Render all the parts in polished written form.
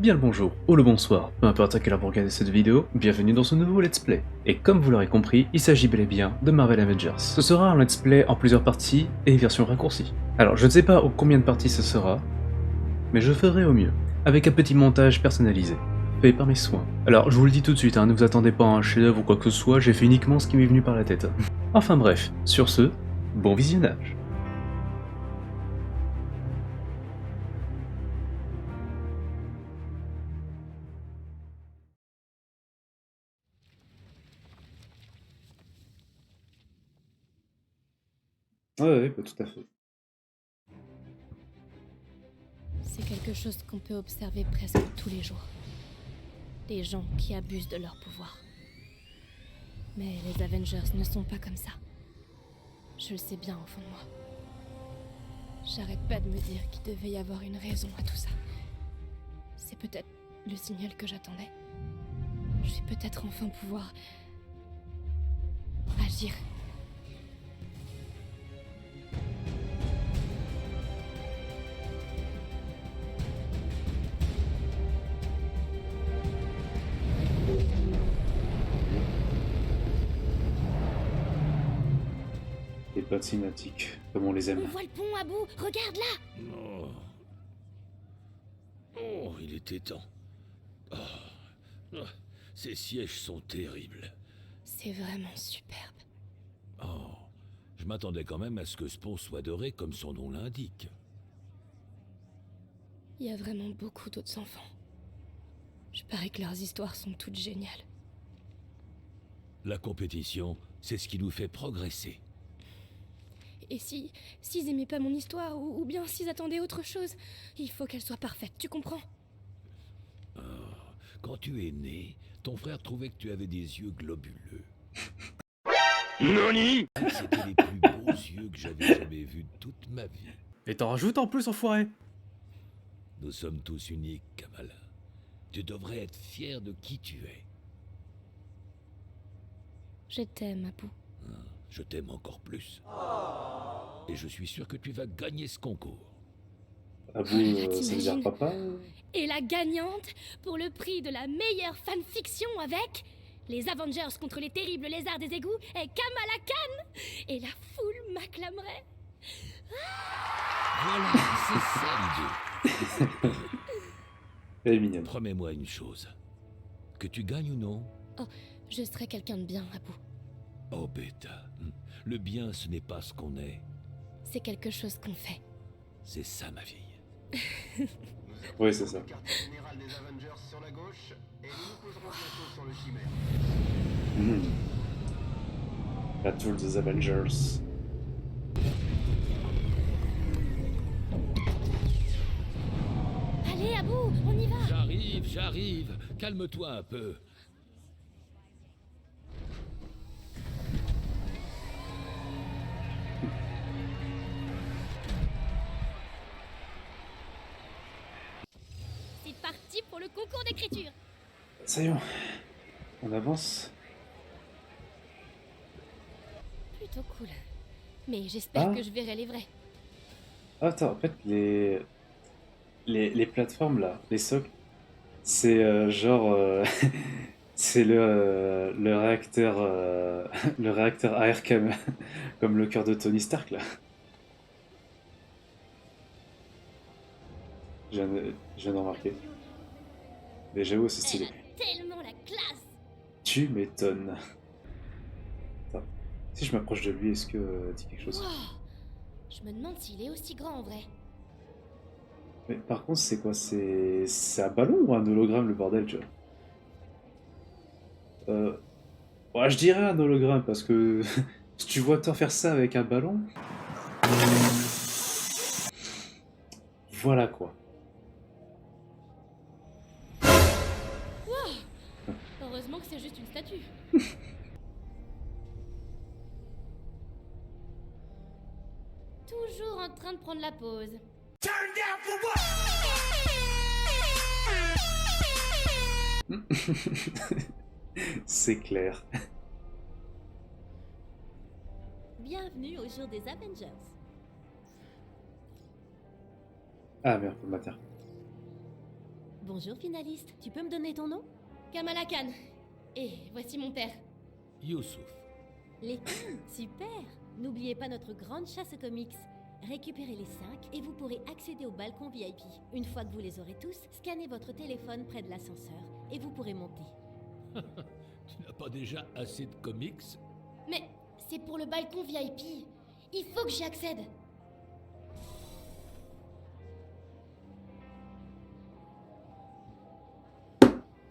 Bien le bonjour, ou le bonsoir, peu importe à quelle heure vous regardez cette vidéo, bienvenue dans ce nouveau let's play. Et comme vous l'aurez compris, il s'agit bel et bien de Marvel Avengers. Ce sera un let's play en plusieurs parties et version raccourcie. Alors je ne sais pas combien de parties ce sera, mais je ferai au mieux, avec un petit montage personnalisé, fait par mes soins. Alors je vous le dis tout de suite, ne vous attendez pas à un chef-d'œuvre ou quoi que ce soit, j'ai fait uniquement ce qui m'est venu par la tête. Enfin bref, sur ce, bon visionnage. Ouais, tout à fait. C'est quelque chose qu'on peut observer presque tous les jours. Des gens qui abusent de leur pouvoir. Mais les Avengers ne sont pas comme ça. Je le sais bien au fond de moi. J'arrête pas de me dire qu'il devait y avoir une raison à tout ça. C'est peut-être le signal que j'attendais. Je vais peut-être enfin pouvoir agir. Les potes cinématiques, comme on les aime. On voit le pont à bout. Regarde là. Oh. Oh, il était temps. Oh. Oh, ces sièges sont terribles. C'est vraiment superbe. Oh, je m'attendais quand même à ce que ce pont soit doré comme son nom l'indique. Il y a vraiment beaucoup d'autres enfants. Je parie que leurs histoires sont toutes géniales. La compétition, c'est ce qui nous fait progresser. Et s'ils aimaient pas mon histoire, ou bien s'ils attendaient autre chose, il faut qu'elle soit parfaite, tu comprends? Oh. Quand tu es né, ton frère trouvait que tu avais des yeux globuleux. NANI? C'était les plus beaux yeux que j'avais jamais vus de toute ma vie. Et t'en rajoutes en plus, enfoiré. Nous sommes tous uniques, Kamala. Tu devrais être fier de qui tu es. Je t'aime, Apu. Je t'aime encore plus. Et je suis sûr que tu vas gagner ce concours. Ah Oh là là, vous, ça veut dire t'imagines? papa? Et la gagnante pour le prix de la meilleure fanfiction avec les Avengers contre les terribles lézards des égouts est Kamala Khan. Et la foule m'acclamerait. Voilà, c'est ça l'idée. Elle est mignonne. Promets-moi une chose. Que tu gagnes ou non. Oh, je serai quelqu'un de bien, Apu. Oh, bêta. Le bien, ce n'est pas ce qu'on est. C'est quelque chose qu'on fait. C'est ça, ma fille. Oui, c'est ça. Le quartier général des Avengers sur la gauche, et nous nous poserons bientôt sur le Chimère. La tour des Avengers. Allez, Abu, on y va. J'arrive. Calme-toi un peu. C'est parti pour le concours d'écriture. Ça y est, on avance. Plutôt cool. Mais j'espère Ah. que je verrai les vrais. Attends, en fait, les plateformes là, les socles, c'est genre. C'est le réacteur. Le réacteur AR comme le cœur de Tony Stark là. Je viens je viens d'en remarquer. Mais j'avoue, c'est Elle stylé. a tellement la classe. Tu m'étonnes. Attends. Si je m'approche de lui, est-ce que dit quelque chose? Wow. Je me demande s'il est aussi grand en vrai. Mais par contre, c'est quoi? C'est un ballon ou un hologramme le bordel, tu vois? Ouais, je dirais un hologramme parce que si tu vois Thor faire ça avec un ballon, voilà quoi. Heureusement que c'est juste une statue. Toujours en train de prendre la pause. C'est clair. Bienvenue au jour des Avengers. Ah merde, pour ma terre. Bonjour finaliste, tu peux me donner ton nom? Kamala Khan. Et voici mon père. Youssouf. Les Khan, super. N'oubliez pas notre grande chasse aux comics. Récupérez les 5 et vous pourrez accéder au balcon VIP. Une fois que vous les aurez tous, scannez votre téléphone près de l'ascenseur et vous pourrez monter. Tu n'as pas déjà assez de comics? Mais c'est pour le balcon VIP. Il faut que j'y accède.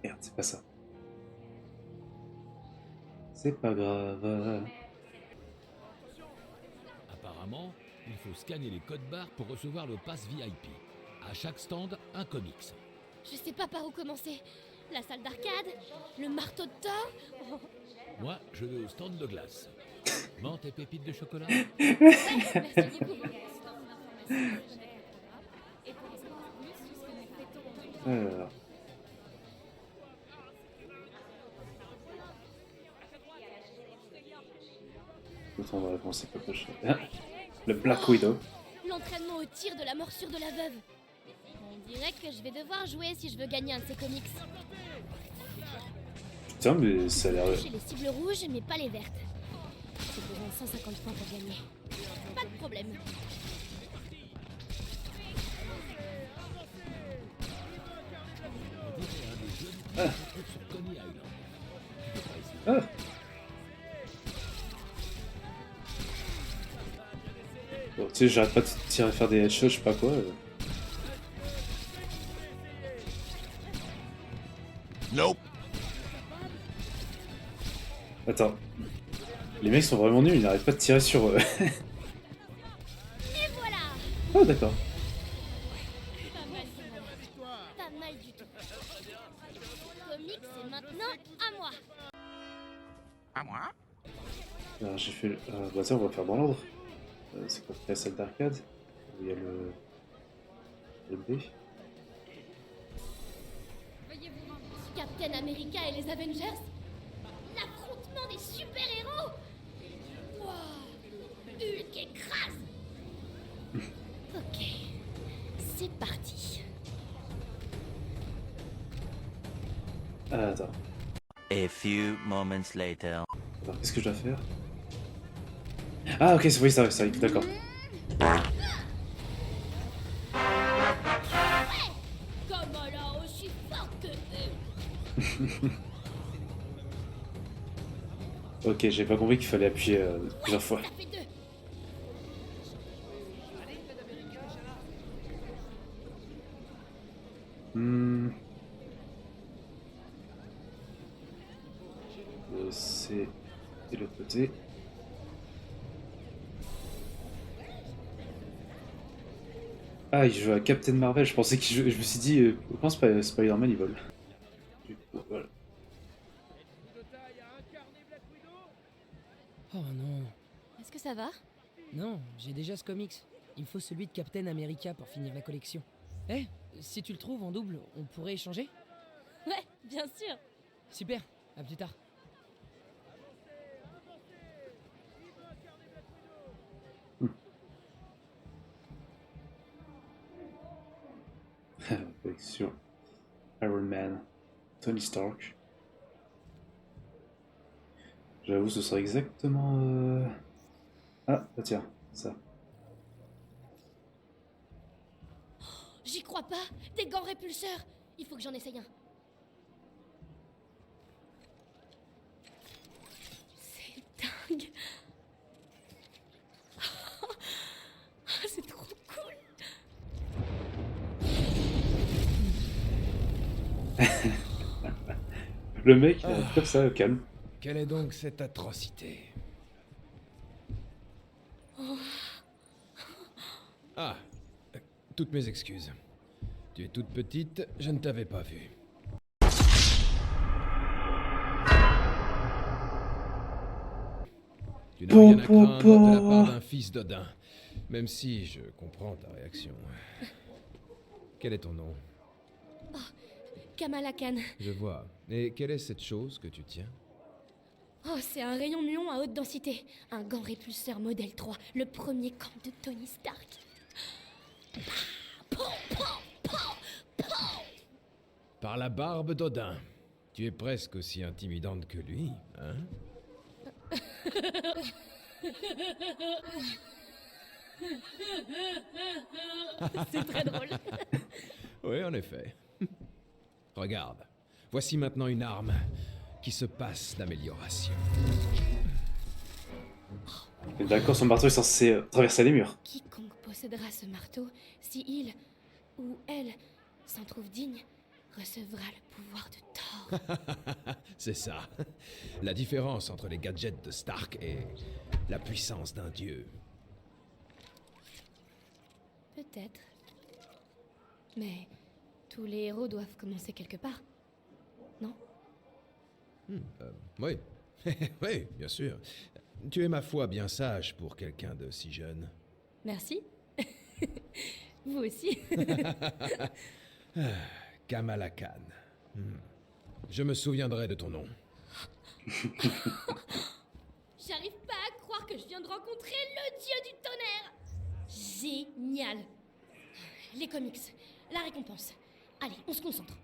Merde, c'est pas ça. C'est pas grave. Apparemment, il faut scanner les codes barres pour recevoir le pass VIP. À chaque stand, un comics. Je sais pas par où commencer. La salle d'arcade, le marteau de Thor. Oh, Moi, je vais au stand de glace. Menthe et pépites de chocolat? merci beaucoup. Alors. Attends, on va commencer par le chat. Ah, le Black Widow. L'entraînement au tir de la morsure de la veuve. On dirait que je vais devoir jouer si je veux gagner un de ces comics. Putain, mais ça a l'air. J'ai les cibles rouges, mais pas les vertes. J'ai besoin de 150 points pour gagner. Pas de problème. On dirait un des jeux qui se trouve sur Coney Island. Tu devrais essayer. Ah. Bon, tu sais, j'arrête pas de tirer à faire des headshots, je sais pas quoi. Nope. Attends. Les mecs sont vraiment nuls, ils n'arrêtent pas de tirer sur eux. Et voilà. Oh, d'accord. Pas mal du tout. Pas mal du tout. Comics, c'est maintenant à moi. Alors j'ai fait le... bah ça on va faire dans l'ordre. C'est quoi la salle d'arcade? Où il y a le B. Captain America et les Avengers. L'affrontement des super-héros. Wow. Hulk écrase. Ok. C'est parti. Ah, attends. A few moments later. Alors qu'est-ce que je dois faire? Ah ok, oui, ça arrive, d'accord. Kamala aussi forte que eux. Ok, j'ai pas compris qu'il fallait appuyer plusieurs fois. Ça fait deux. Hmm. C'est de l'autre côté. Ah, il joue à Captain Marvel, je pensais qu'il jouait... Je me suis dit, comment Spider-Man il vole? Du coup, voilà. Oh non, Est-ce que ça va? non, j'ai déjà ce comics. Il me faut celui de Captain America pour finir la collection. Eh, si tu le trouves en double, on pourrait échanger? Ouais, bien sûr. Super, à plus tard. Collection Iron Man, Tony Stark. J'avoue, ce sera exactement. Ah, bah tiens, ça. J'y crois pas. Des gants répulseurs. Il faut que j'en essaye un. C'est dingue. C'est trop cool. Le mec, comme ça, au calme. Quelle est donc cette atrocité? Ah, toutes mes excuses. Tu es toute petite, je ne t'avais pas vue. Tu n'as rien à craindre de la part d'un fils d'Odin, même si je comprends ta réaction. Quel est ton nom? Kamala Khan. Je vois. Et quelle est cette chose que tu tiens? Oh, c'est un rayon muon à haute densité. Un gant répulseur modèle 3. Le premier camp de Tony Stark. Pow, pow, pow, pow. Par la barbe d'Odin. Tu es presque aussi intimidante que lui, hein? C'est très drôle. Oui, en effet. Regarde. Voici maintenant une arme qui se passe d'amélioration. D'accord, son marteau est censé traverser les murs. Quiconque possédera ce marteau, si il ou elle s'en trouve digne, recevra le pouvoir de Thor. C'est ça. La différence entre les gadgets de Stark et la puissance d'un dieu. Peut-être. Mais tous les héros doivent commencer quelque part. Non? Oui. Oui, bien sûr. Tu es ma foi bien sage pour quelqu'un de si jeune. Merci. Vous aussi. Kamala Khan. Je me souviendrai de ton nom. J'arrive pas à croire que je viens de rencontrer le dieu du tonnerre. Génial. Les comics, la récompense. Allez, on se concentre.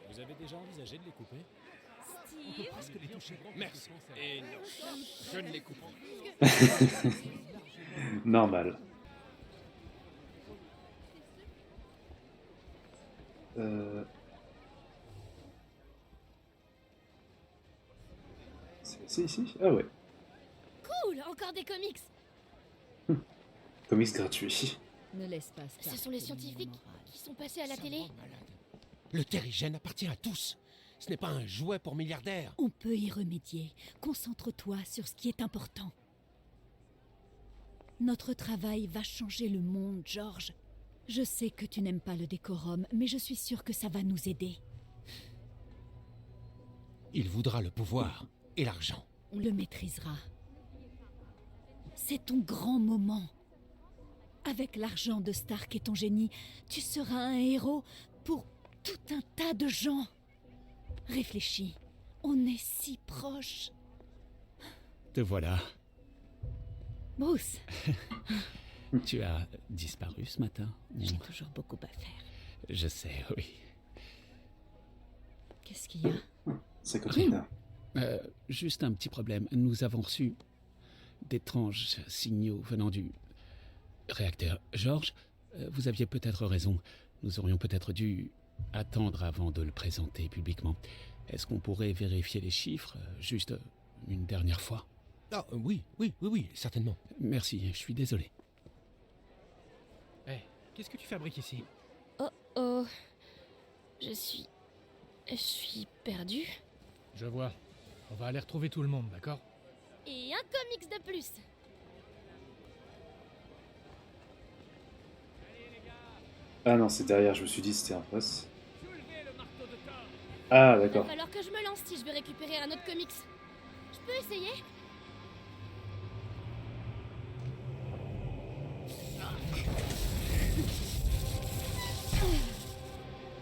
Vous avez déjà envisagé de les couper? Steve, Merci. Et non, je ne les coupe pas. Normal. C'est ici? Ah ouais. cool, encore des comics. Comics gratuits. Ne laisse pas Ce sont les scientifiques qui sont passés à la télé. Le terrigène appartient à tous. Ce n'est pas un jouet pour milliardaires. On peut y remédier. Concentre-toi sur ce qui est important. Notre travail va changer le monde, George. Je sais que tu n'aimes pas le décorum, mais je suis sûre que ça va nous aider. Il voudra le pouvoir et l'argent. On le maîtrisera. C'est ton grand moment. Avec l'argent de Stark et ton génie, tu seras un héros pour tout un tas de gens. Réfléchis, on est si proches. Te voilà. Bruce, Tu as disparu ce matin. j'ai toujours beaucoup à faire. Je sais, oui. Qu'est-ce qu'il y a? C'est Katrina. Juste un petit problème. Nous avons reçu d'étranges signaux venant du réacteur. George, vous aviez peut-être raison. Nous aurions peut-être dû attendre avant de le présenter publiquement. Est-ce qu'on pourrait vérifier les chiffres juste une dernière fois? Ah, oui, certainement. Merci, je suis désolé. Hé, qu'est-ce que tu fabriques ici? Oh oh. Je suis perdue. Je vois. On va aller retrouver tout le monde, d'accord? Et un comics de plus. Ah non, c'est derrière, je me suis dit c'était en face. Ah Il va d'accord. falloir que je me lance si je veux récupérer un autre comics. Je peux essayer?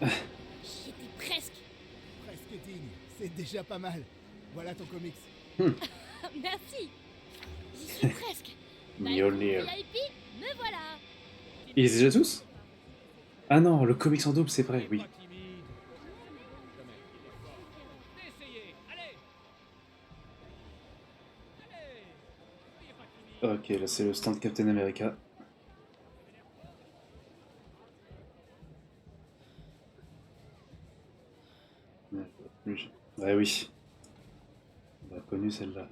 J'y étais presque. Presque digne, c'est déjà pas mal. Voilà ton comics. Merci. J'y suis presque. Mjolnir. VIP, me voilà. Ils les ont déjà tous? Ah non, le comics en double, c'est vrai, oui. Ok, là c'est le stand Captain America. Ouais, oui. On a connu celle-là.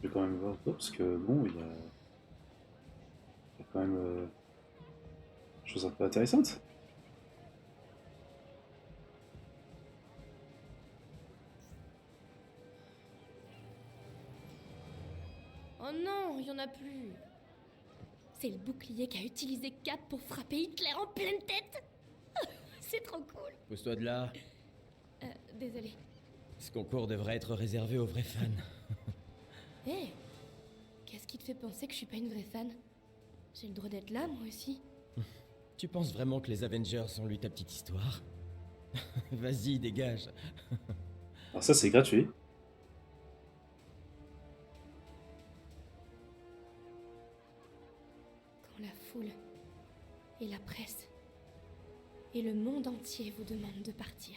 Je vais quand même voir parce que bon, il y a quand même des choses un peu intéressantes. Oh non, il y en a plus. C'est le bouclier qu'a utilisé Cap pour frapper Hitler en pleine tête. C'est trop cool. Pose-toi de là. Désolé. Ce concours devrait être réservé aux vrais fans. Hé, qu'est-ce qui te fait penser que je suis pas une vraie fan? J'ai le droit d'être là, moi aussi. Tu penses vraiment que les Avengers ont lu ta petite histoire? Vas-y, dégage. Alors ça c'est gratuit. foule, et la presse, et le monde entier vous demande de partir.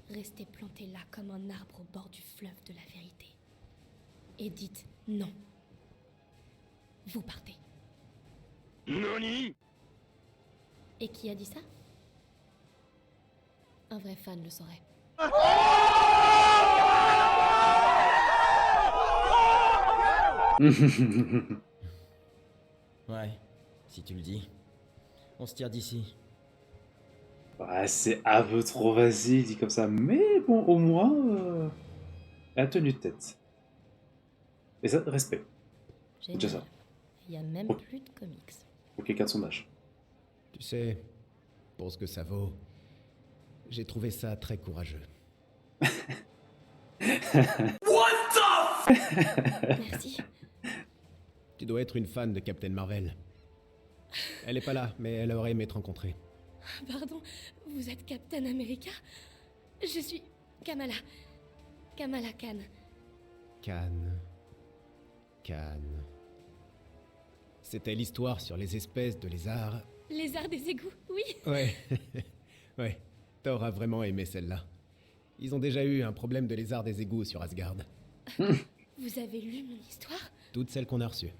Restez planté là comme un arbre au bord du fleuve de la vérité. Et dites non. Vous partez. Nani? Et qui a dit ça? Un vrai fan le saurait. Ouais, si tu le dis. On se tire d'ici. Ouais, c'est un peu trop vas-y, dit comme ça. Mais bon, au moins, la tenue de tête. Et ça, respect. C'est déjà ça. Il y a même Ok. plus de comics. Pour quelqu'un de son âge. Tu sais, pour ce que ça vaut, j'ai trouvé ça très courageux. Merci. Tu dois être une fan de Captain Marvel. Elle est pas là, mais elle aurait aimé te rencontrer. Pardon, vous êtes Captain America? Je suis Kamala. Kamala Khan. Khan. C'était l'histoire sur les espèces de lézards. Lézard des égouts, oui. Ouais. Ouais. Thor a vraiment aimé celle-là. Ils ont déjà eu un problème de lézard des égouts sur Asgard. Vous avez lu mon histoire? Toutes celles qu'on a reçues.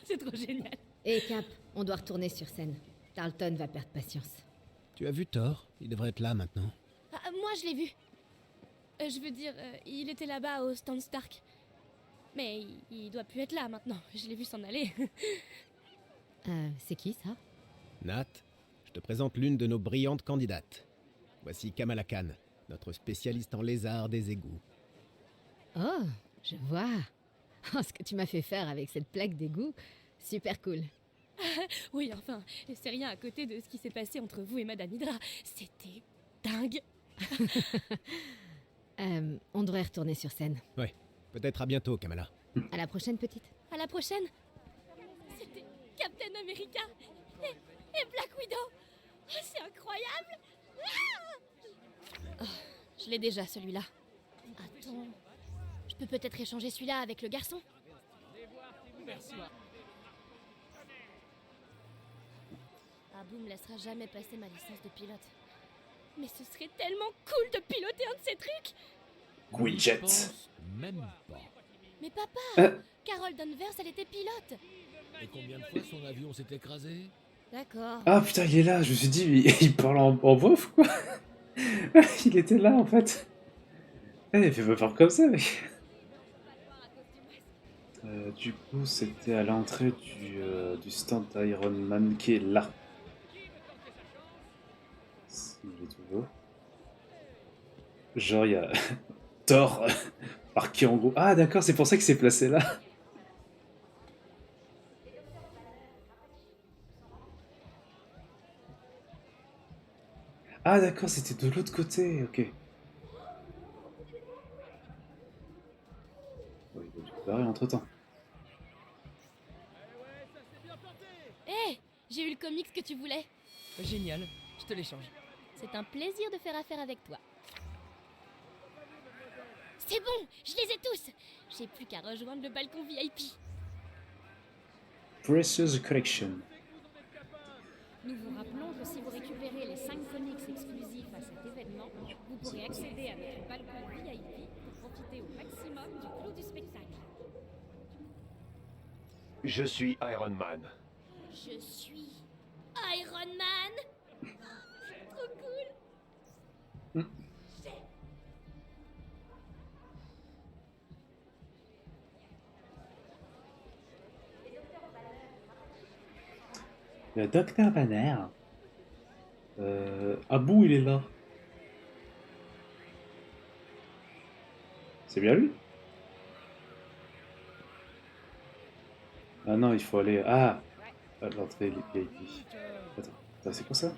C'est trop génial. Et Cap, on doit retourner sur scène. Tarleton va perdre patience. Tu as vu Thor? Il devrait être là maintenant. Ah, moi, je l'ai vu. Je veux dire, il était là-bas au stand Stark. Mais il doit plus être là maintenant. Je l'ai vu s'en aller. C'est qui ça? Nat, je te présente l'une de nos brillantes candidates. Voici Kamala Khan, notre spécialiste en lézards des égouts. Oh, je vois. Oh, ce que tu m'as fait faire avec cette plaque d'égout, super cool. Oui, enfin, c'est rien à côté de ce qui s'est passé entre vous et Madame Hydra. C'était dingue. On devrait retourner sur scène. Ouais, peut-être à bientôt, Kamala. À la prochaine, petite. À la prochaine. C'était Captain America et Black Widow. Oh, c'est incroyable. Oh, je l'ai déjà, celui-là. Attends, je peux peut-être échanger celui-là avec le garçon? Merci. Abou me laissera jamais passer ma licence de pilote. Mais ce serait tellement cool de piloter un de ces trucs. Quinjet. Je pense même pas. Mais papa, Carol Danvers, elle était pilote. Et combien de fois son avion s'est écrasé? D'accord. Ah putain, il est là. Je me suis dit, mais il parle en voix ou quoi? Il était là en fait. Il fait pas peur comme ça, mec. Du coup, c'était à l'entrée du stand Iron Man qui est là. Il est tout beau. Genre, il y a Thor marqué en gros. Ah, d'accord, c'est pour ça qu'il s'est placé là. Ah, d'accord, c'était de l'autre côté, ok. Oui, il va barrer entre temps. Hé, j'ai eu le comics que tu voulais. Génial, je te l'échange. C'est un plaisir de faire affaire avec toi. C'est bon, je les ai tous. J'ai plus qu'à rejoindre le balcon VIP. Precious Collection. Nous vous rappelons que si vous récupérez les 5 comics exclusifs à cet événement, vous pourrez accéder à notre balcon VIP pour profiter au maximum du clou du spectacle. Je suis Iron Man. Je suis Iron Man. Trop cool. Le docteur Banner. Abou, il est là. C'est bien lui? Ah non, il faut aller... Ah, à l'entrée VIP. Attends, c'est quoi ça?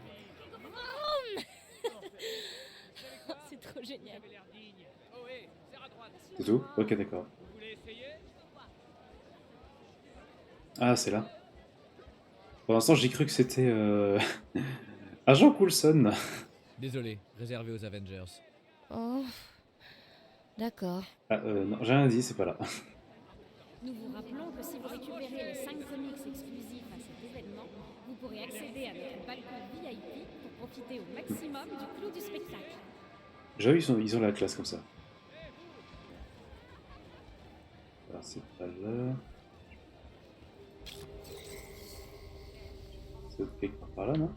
C'est trop génial. C'est tout? Ok, d'accord. Ah, c'est là. Pour l'instant, j'ai cru que c'était... Agent Coulson. Désolé, réservé aux Avengers. Oh, d'accord. Ah, non, j'ai rien dit, c'est pas là. Nous vous rappelons que si vous récupérez les 5 comics exclusifs à cet événement, vous pourrez accéder à notre balcon VIP pour profiter au maximum du clou du spectacle. J'avoue, ils ont la classe comme ça. Alors c'est pas là. C'est quelque part par là, non?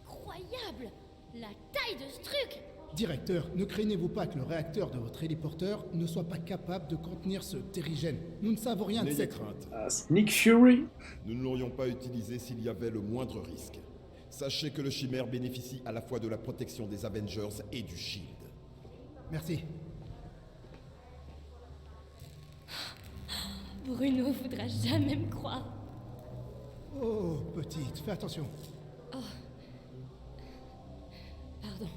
Incroyable! La taille de ce truc! Directeur, ne craignez-vous pas que le réacteur de votre héliporteur ne soit pas capable de contenir ce terrigène? Nous ne savons rien de N'ayez cette crainte. Ah, Nick Fury! Nous ne l'aurions pas utilisé s'il y avait le moindre risque. Sachez que le Chimère bénéficie à la fois de la protection des Avengers et du Shield. Merci. Bruno voudra jamais me croire. Oh, petite, fais attention. Oh. Pardon.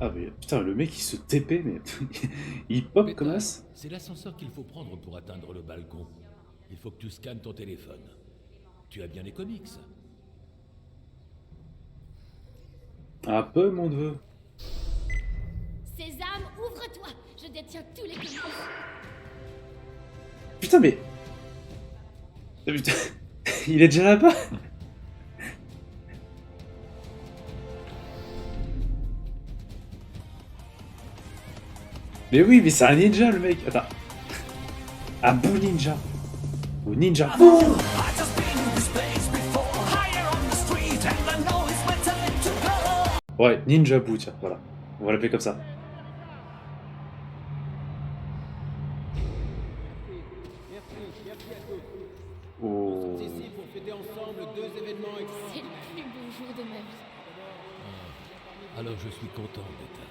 Ah mais putain, le mec il se TP, mais il pop comme as. C'est l'ascenseur qu'il faut prendre pour atteindre le balcon. Il faut que tu scannes ton téléphone. Tu as bien les comics. Un peu, mon neveu. Sésame, ouvre-toi! Je détiens tous les comics! Putain, mais... Putain, il est déjà là-bas. Mais oui, mais c'est un ninja, le mec. Attends. Un beau ninja. Ou ninja. Ouais, Ninja Boo, tiens, voilà. On va l'appeler comme ça. Oh. Ici pour fêter ensemble 2 événements C'est le plus beau jour de ma vie. Alors je suis content d'être là.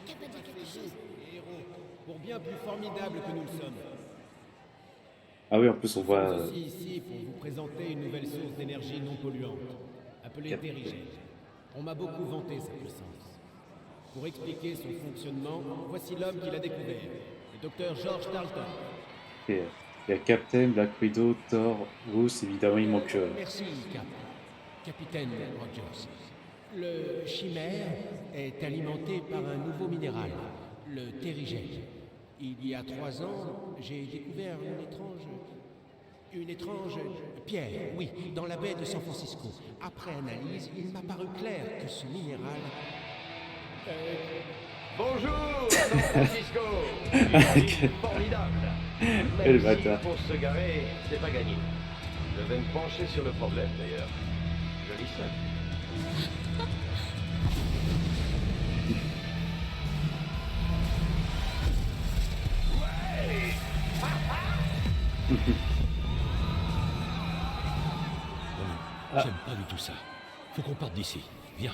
T'as pas dit quelque chose? héros, pour bien plus formidables que nous le sommes. Ah oui, en plus on voit... Nous sommes aussi ici pour vous présenter une nouvelle source d'énergie non polluante, appelée Terrigène. On m'a beaucoup vanté sa puissance. Pour expliquer son fonctionnement, voici l'homme qui l'a découvert, le docteur George Dalton. Il y a Captain, Black Widow, Thor, Bruce, évidemment il manque... Merci, Cap. Capitaine Rogers. Le chimère est alimenté par un nouveau minéral, le terrigène. Il y a 3 ans, j'ai découvert une étrange pierre, oui, dans la baie de San Francisco. Après analyse, il m'a paru clair que ce minéral... Bonjour, San Francisco. Ici, formidable. Quel Même si bâtard. pour se garer, c'est pas gagné. Je vais me pencher sur le problème d'ailleurs. Joli ça. J'aime pas du tout ça. Faut qu'on parte d'ici. Viens.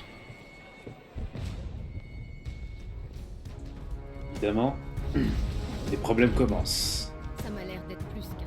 Évidemment, les problèmes commencent. Ça m'a l'air d'être plus qu'un